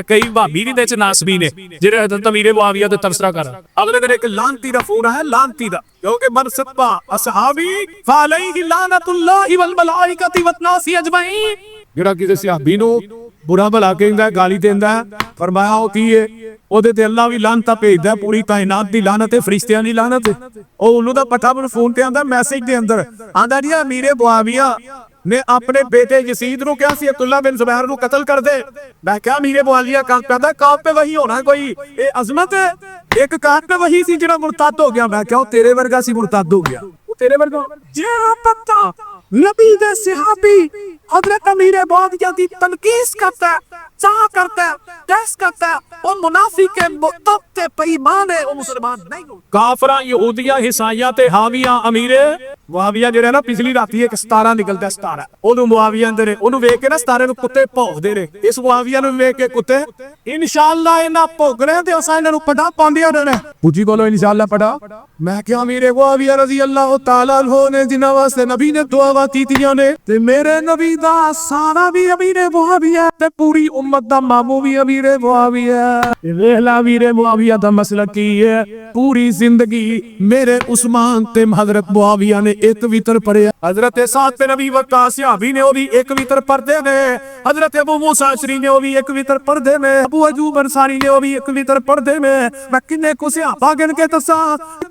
کئی بھابی بھی وچ ناسبی نے جڑے حضرت امیر معاویہ تے تبصرہ کر اگلے دن ایک لانتی دا فون ہے لانتی دا کیونکہ من سبا اصحابی فعلیہ لعنت اللہ والملائکۃ والناس اجمعین جڑا کسی صحابی نو برا بھلا کہندا ہے گالی دیندا ہے فرمایا او کی ہے او دے تے اللہ بھی لعنت بھیجدا ہے پوری کائنات دی لعنت ہے فرشتیاں دی لعنت ہے او اونوں دا پٹھا پر فون تے آندا میسج دے اندر آندا جی امیر معاویہ نے اپنے بیٹے یزید نو کیا سی عبداللہ بن زبیر نو قتل کر دے میں کیا امیر معاویہ کہا کہتا کام پہ وہی ہونا کوئی اے عظمت ہے ایک کام پہ وہی سی جڑا مرتد ہو گیا میں کیا تیرے ورگا سی مرتد ہو گیا تیرے ورگا جی پتہ نبی دے صحابی حضرت امیر معاویہ دی تنقید کرتا ہے چاہ کرتا ہے ٹیسٹ کرتا ہے وہ منافق ہے مرتد بے ایمان ہے وہ مسلمان نہیں کافراں یہودیاں عیسائیاں تے حاویہ امیر معاویہ جڑا نا پچھلی راتی ایک ستارہ نکلدا ہے ستارہ اونوں معاویہ اندر اونوں ویکھ کے نا ستارے نو کتے بھونکدے نے اس معاویہ نو ویکھ کے کتے انشاءاللہ انہاں بھونکنے تے اساں انہاں نو پڑھا پاندے ہونے پوچھی بولو انشاءاللہ پڑھا میں کیا امیر معاویہ رضی اللہ تعالی عنہ نے جنہاں واسطے نبی نے دعا کیتیاں نے تے میرے نبی دا سارا بھی امیر معاویہ تے پوری امت دا مامو بھی امیر معاویہ ویلا امیر معاویہ دا مسلک کی ہے پوری زندگی میرے عثمان تے حضرت معاویہ نے ایک وتر پڑھیا حضرت سعد بن نبی وقاص صحابی نے وہ بھی ایک وتر پڑھتے نے حضرت ابو موسیٰ اشعری نے وہ بھی ایک وتر پڑھتے میں ابو ایوب انصاری نے وہ بھی ایک وتر پڑھتے میں کنے کو صحابہ گن کے دسا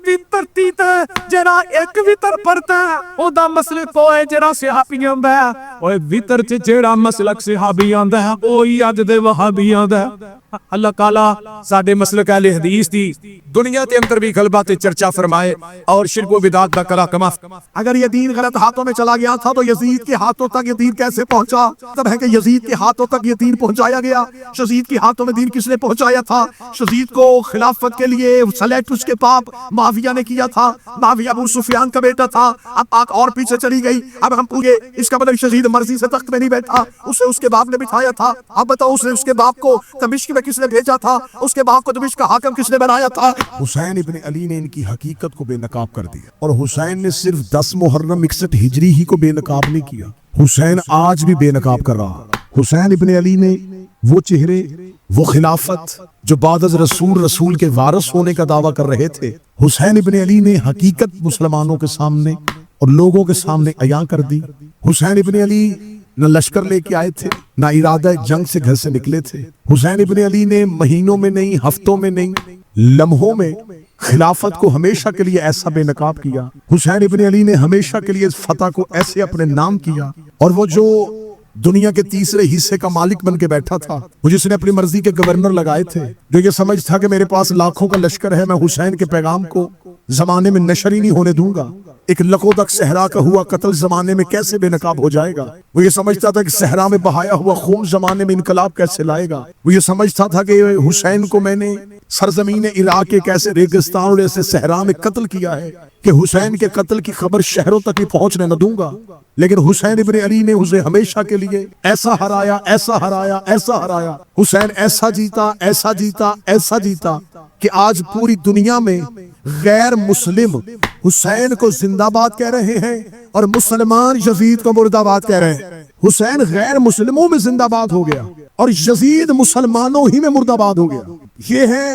وتر تیت جڑا ایک وتر پڑھتا ہے او دا مسلک کو ہے جڑا صحابی ہوندا ہے اوے وتر چ جڑا مسلک صحابی ہوندا ہے اوہی اج دے وہابی ہوندا ہے اللہ تعالی ساڈے مسلک اہل حدیث دی دنیا تے اندر بھی غلبہ تے چرچا فرمائے اور شرک و بدعت دا کلا کما اگر یہ دین غلط ہاتھوں میں چلا گیا تھا تو یزید کے ہاتھوں تک یہ دین کیسے پہنچا تب ہے کہ یزید کے ہاتھوں تک یہ دین پہنچایا گیا یزید کے ہاتھوں میں دین کس نے پہنچایا تھا یزید کو خلافت کے لیے سلیکٹ اس کے باپ معاویہ نے کیا تھا معاویہ ابو سفیان کا بیٹا تھا اب آنکھ اور پیچھے چلی گئی اب ہم پوچھے اس کا مطلب یزید مرضی سے تخت میں نہیں بیٹھا اسے اس کے باپ نے بٹھایا تھا اب بتاؤ اس نے اس کے باپ کو دمشق میں کس نے بھیجا تھا اس کے باپ کو دمشق کا حاکم کس نے بنایا تھا حسین ابن علی نے ان کی حقیقت کو بے نقاب کر دیا اور حسین نے صرف 10 محرم 61 ہجری ہی کو بے نقاب نہیں کیا حسین آج بھی بے نقاب کر رہا حسین ابن علی نے وہ چہرے وہ خلافت جو بعد از رسول کے وارث ہونے کا دعویٰ کر رہے تھے حسین ابن علی نے حقیقت مسلمانوں کے سامنے اور لوگوں کے سامنے عیاں کر دی حسین ابن علی نہ لشکر لے کے آئے تھے نہ ارادہ جنگ سے گھر سے نکلے تھے حسین ابن علی نے مہینوں میں نہیں ہفتوں میں نہیں لمحوں میں خلافت کو ہمیشہ کے لیے ایسا بے نقاب کیا حسین ابن علی نے ہمیشہ کے لیے فتح کو ایسے اپنے نام کیا اور وہ جو دنیا کے تیسرے حصے کا مالک بن کے بیٹھا تھا وہ جس نے اپنی مرضی کے گورنر لگائے تھے جو یہ سمجھ تھا کہ میرے پاس لاکھوں کا لشکر ہے میں حسین کے پیغام کو زمانے میں نشر ہی نہیں ہونے دوں گا ایک لقو تک صحرا کا ہوا قتل زمانے میں کیسے بے نقاب ہو جائے گا وہ یہ سمجھتا تھا کہ صحرا میں بہایا ہوا خون زمانے میں انقلاب کیسے لائے گا وہ یہ سمجھتا تھا کہ حسین کو میں نے سرزمین عراق کے کیسے ریگستان اور ایسے صحرا میں قتل کیا ہے کہ حسین کے قتل کی خبر شہروں تک بھی پہنچنے نہ دوں گا لیکن حسین ابن علی نے اسے ہمیشہ کے لیے ایسا ہرایا ایسا ہرایا ایسا ہرایا حسین ایسا جیتا ایسا جیتا ایسا جیتا کہ آج پوری دنیا میں غیر مسلم حسین کو زندہ باد کہہ رہے ہیں اور مسلمان یزید کو مردہ باد کہہ رہے ہیں حسین غیر مسلموں میں زندہ باد ہو گیا اور یزید مسلمانوں ہی میں مردہ باد ہو گیا یہ ہے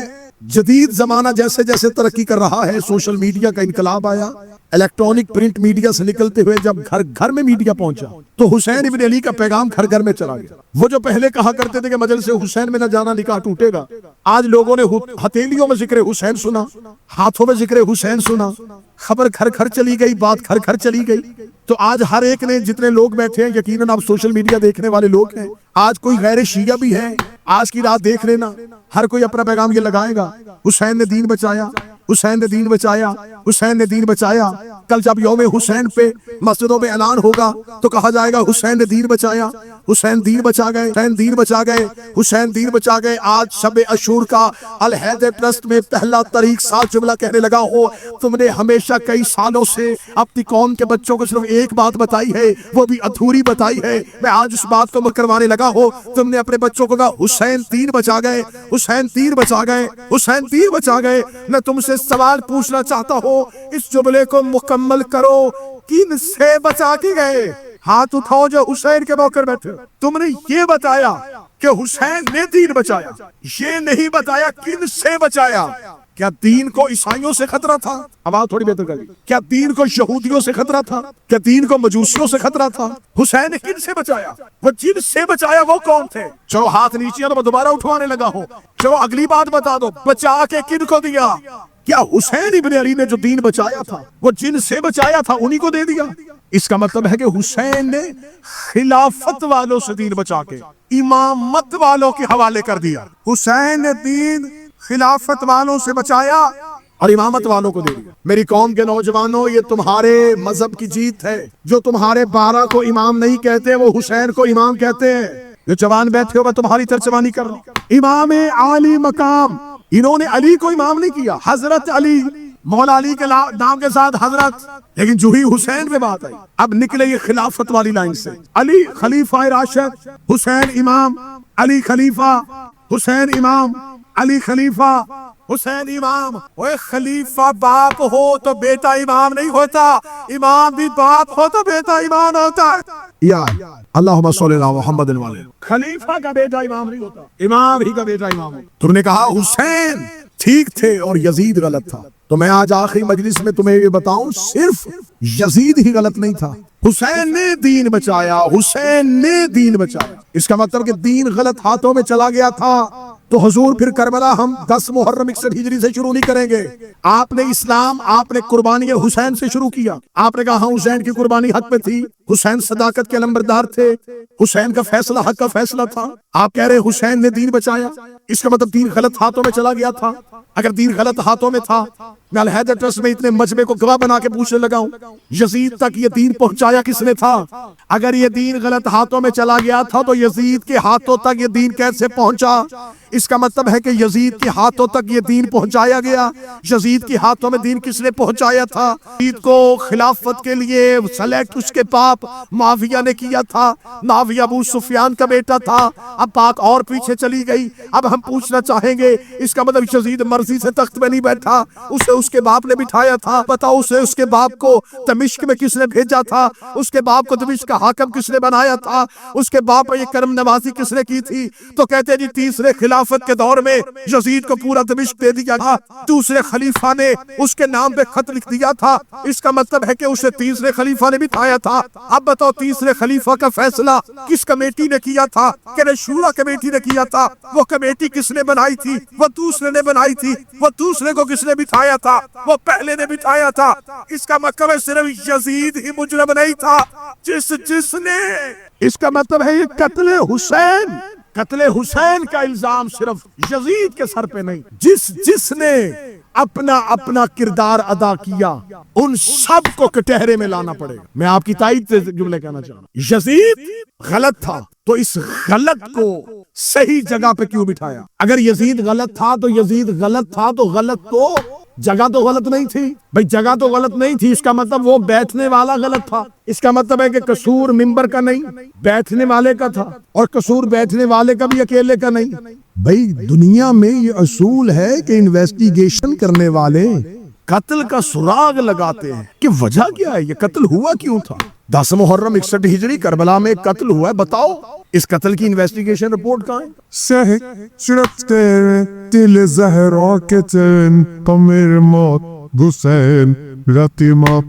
جدید زمانہ جیسے جیسے ترقی کر رہا ہے سوشل میڈیا کا انقلاب آیا الیکٹرونک پرنٹ میڈیا سے نکلتے ہوئے جب گھر گھر میں میڈیا پہنچا تو حسین ابن علی کا پیغام گھر گھر میں چلا گیا وہ جو پہلے کہا کرتے تھے کہ مجلس حسین میں نہ جانا نکاح ٹوٹے گا آج لوگوں نے ہتھیلیوں میں ذکر حسین سنا ہاتھوں میں ذکر حسین سنا خبر گھر گھر چلی گئی بات گھر گھر چلی گئی تو آج ہر ایک نے جتنے لوگ بیٹھے ہیں یقیناً آپ سوشل میڈیا دیکھنے والے لوگ ہیں آج کوئی غیر شیعہ بھی ہے آج کی رات دیکھ لینا ہر کوئی اپنا پیغام یہ لگائے گا حسین نے دین بچایا حسین نے دین بچایا حسین نے دین بچایا کل جب یوم حسین پہ مسجدوں میں اعلان ہوگا تو کہا جائے گا حسین نے دین بچایا حسین دین بچا گئے حسین دین بچا گئے حسین دین بچا گئے آج شب عاشور کا الحیدر ٹرسٹ میں پہلا طریق سال جملہ کہنے لگا ہو تم نے ہمیشہ کئی سالوں سے اپنی قوم کے بچوں کو صرف ایک بات بتائی ہے وہ بھی ادھوری بتائی ہے میں آج اس بات کو کروانے لگا ہو تم نے اپنے بچوں کو کہا حسین دین بچا گئے حسین دین بچا گئے حسین دین بچا گئے میں تم سے سوال پوچھنا چاہتا ہوں اس جملے کو مکمل کرو کن سے بچا کے گئے ہاتھ اٹھاؤ جو حسین کے موقع بیٹھے تم نے یہ بتایا کہ حسین نے دین بچایا، یہ نہیں بتایا کن سے بچایا۔ کیا دین کو عیسائیوں سے خطرہ تھا؟ آواز تھوڑی بہتر کریے۔ کیا دین کو یہودیوں سے خطرہ تھا؟ کیا دین کو مجوسیوں سے خطرہ تھا؟ حسین نے کن سے بچایا؟ وہ جن سے بچایا وہ کون تھے؟ چلو ہاتھ نیچے تو میں دوبارہ اٹھوانے لگا ہوں، چلو اگلی بات بتا دو، بچا کے کن کو دیا؟ کیا حسین ابن علی نے جو دین بچایا تھا وہ جن سے بچایا تھا انہی کو دے دیا؟ اس کا مطلب ہے کہ حسین نے خلافت والوں سے دین بچا کے امامت والوں کے حوالے کر دیا۔ حسین نے دین خلافت والوں سے بچایا اور امامت والوں کو دے دیا۔ میری قوم کے نوجوانوں، یہ تمہارے مذہب کی جیت ہے۔ جو تمہارے 12 کو امام نہیں کہتے وہ حسین کو امام کہتے ہیں۔ جو جوان بیٹھے ہو میں تمہاری ترجمانی کر رہا ہوں۔ امام عالی مقام، انہوں نے علی کو امام نہیں کیا، حضرت علی، مولا علی کے نام کے ساتھ حضرت، لیکن جو ہی حسین پہ بات آئی اب نکلے یہ خلافت والی لائن سے۔ علی خلیفہ راشد، حسین امام، علی خلیفہ، حسین امام، علی خلیفہ، حسین امام۔ وہ خلیفہ باپ ہو تو بیٹا امام نہیں ہوتا، امام بھی باپ ہو تو بیٹا امام ہوتا ہے۔ یا اللہم صلی اللہ محمد والے، خلیفہ کا بیٹا امام نہیں ہوتا، امام ہی کا بیٹا امام ہوتا۔ تم نے کہا حسین ٹھیک تھے اور یزید غلط تھا، تو میں آج آخری مجلس میں تمہیں یہ بتاؤں صرف یزید ہی غلط نہیں تھا، حسین نے دین بچایا، حسین نے دین بچایا۔ اس کا مطلب کہ دین غلط ہاتھوں میں چلا گیا تھا تو حضور پھر کربلا ہم 10 محرم 61 ہجری سے شروع نہیں کریں گے۔ آپ نے اسلام، آپ نے قربانی حسین سے شروع کیا۔ آپ نے کہا ہاں حسین کی قربانی حق پہ تھی، حسین صداقت کے علمبردار تھے، حسین کا فیصلہ حق کا فیصلہ تھا۔ آپ کہہ رہے حسین نے دین بچایا، اس کا مطلب دین غلط ہاتھوں میں چلا گیا تھا۔ اگر دین غلط ہاتھوں میں تھا، میں الحیدر ٹرسٹ میں اتنے مجمع کو گواہ بنا کے پوچھنے لگا ہوں یزید تک یہ دین پہنچایا کس نے تھا؟ اگر یہ دین غلط ہاتھوں میں چلا گیا تھا تو یزید کے ہاتھوں تک یہ دین کیسے پہنچا؟ اس کا مطلب ہے کہ یزید کے ہاتھوں تک یہ دین پہنچایا گیا۔ یزید کے ہاتھوں میں دین کس نے پہنچایا تھا؟ یزید کو خلافت کے لیے سلیکٹ اس کے باپ معاویہ نے کیا تھا۔ معاویہ ابو سفیان کا بیٹا تھا۔ اب بات اور پیچھے چلی گئی، اب ہم پوچھنا چاہیں گے اس کا مطلب یزید مرضی سے تخت پہ نہیں بیٹھا، اسے اس کے باپ نے بٹھایا تھا۔ بتاؤ اسے اس کے باپ کو دمشق میں کس نے بھیجا تھا؟ اس کے باپ کو دمشق کا حاکم کس نے بنایا تھا؟ اس کے باپ پر یہ کرم نوازی کس نے کی تھی؟ تو کہتے ہیں جی تیسرے خلافت کے دور میں یزید کو پورا دمشق دے دیا تھا، دوسرے خلیفہ نے اس کے نام پہ خط لکھ دیا تھا۔ اس کا مطلب ہے کہ اسے تیسرے خلیفہ نے بٹھایا تھا۔ اب بتاؤ تیسرے خلیفہ کا فیصلہ کس کمیٹی نے کیا تھا؟ کہ شورا کمیٹی نے کیا تھا۔ وہ کمیٹی کس نے بنائی تھی؟ وہ دوسرے نے بنائی تھی۔ وہ دوسرے کو کس نے بٹھایا تھا؟ وہ پہلے نے بٹھایا تھا۔ اس کا مطلب ہے صرف یزید ہی مجرم نہیں تھا، جس نے، اس کا مطلب ہے یہ قتل حسین کا الزام صرف یزید کے سر پہ نہیں، جس نے اپنا کردار ادا کیا ان سب کو کٹہرے میں لانا پڑے گا۔ میں آپ کی تائید سے جملے کہنا چاہ رہا ہوں، یزید غلط تھا تو اس غلط کو صحیح جگہ پہ کیوں بٹھایا؟ اگر یزید غلط تھا تو غلط تو جگہ تو غلط نہیں تھی بھائی، جگہ تو غلط نہیں تھی، اس کا مطلب وہ بیٹھنے والا غلط تھا۔ اس کا مطلب ہے کہ قصور ممبر کا نہیں، بیٹھنے والے کا تھا، اور قصور بیٹھنے والے کا بھی اکیلے کا نہیں۔ بھائی دنیا میں یہ اصول ہے کہ انویسٹیگیشن کرنے والے قتل کا سراغ لگاتے ہیں کہ وجہ کیا ہے، یہ قتل ہوا کیوں تھا۔ 10 محرم 61 ہجری کربلا میں قتل ہوا ہے، بتاؤ اس قتل کی انویسٹیگیشن رپورٹ کہاں ہے؟ دل زہرا کے چین تو میرے موت حسین رتی ماں